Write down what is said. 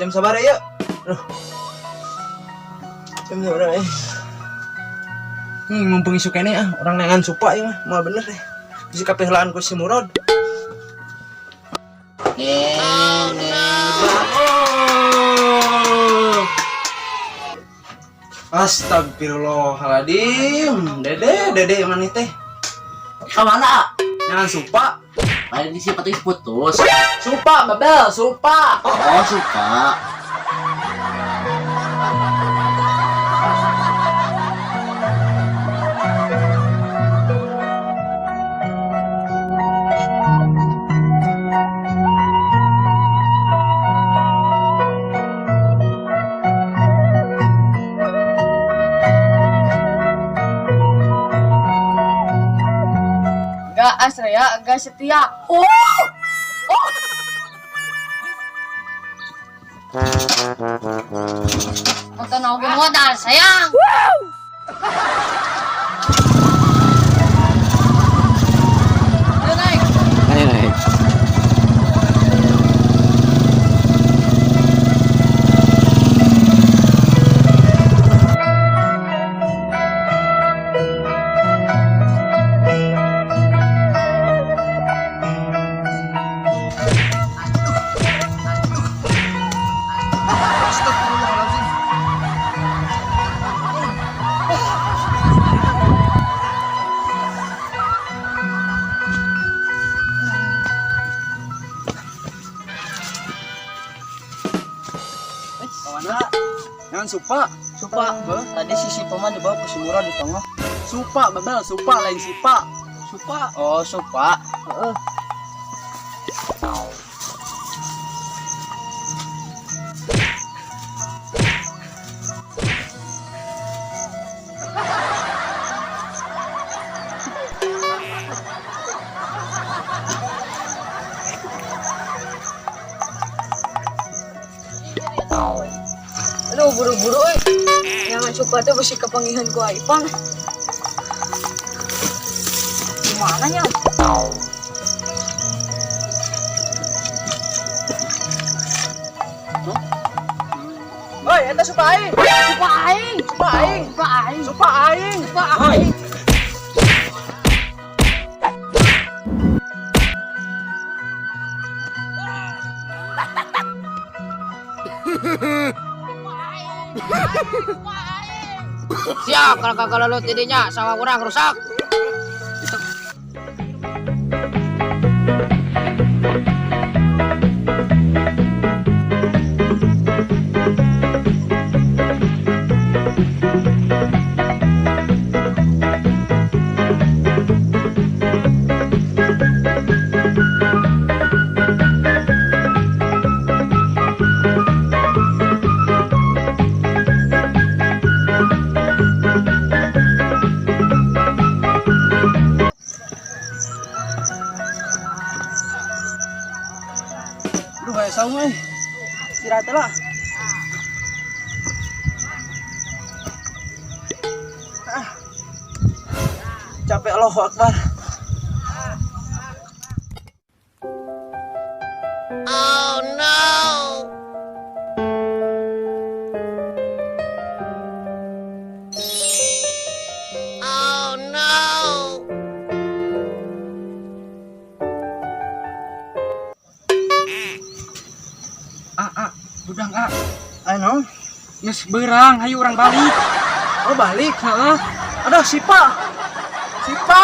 jam sabar ya. Aduh. Jam sabar ya. Mumpung isu kene orang nengan supa ya mah, mau bener deh. Bisa kapehelaan ku si Murad. Oh no. Astagfirullahaladzim. Dede mana teh? Kemana? Jangan supa. Tadi di siapa tuh putus? Supa, Babel, supa. Oh, suka. Enggak Asrea, enggak setia. Nonton oge modal sayang. Ayo naik. Ayo naik. Mana? Jangan supa. Supa, tadi sisi paman dibawa ke Sumura di tengah. Supa, Babel, supa lain sipa. Supa. Oh, supa. Aduh, buru-buru Jangan suka tuh besi kepangihan ku Aipan. Gimana ya? Oi, eta supa aing. Supa aing. Supa aing. Supa aing. Supa aing. Supa aing. Siap, kalau kagak lalu tidinya sama kurang rusak. Aduh, kayak saung istirahat lah. Capek, Allahu Akbar. Oh no. Oh no. Budang anu geus beurang, hayu urang balik. Oh, balik. Heeh. Aduh, sipa. Sipa.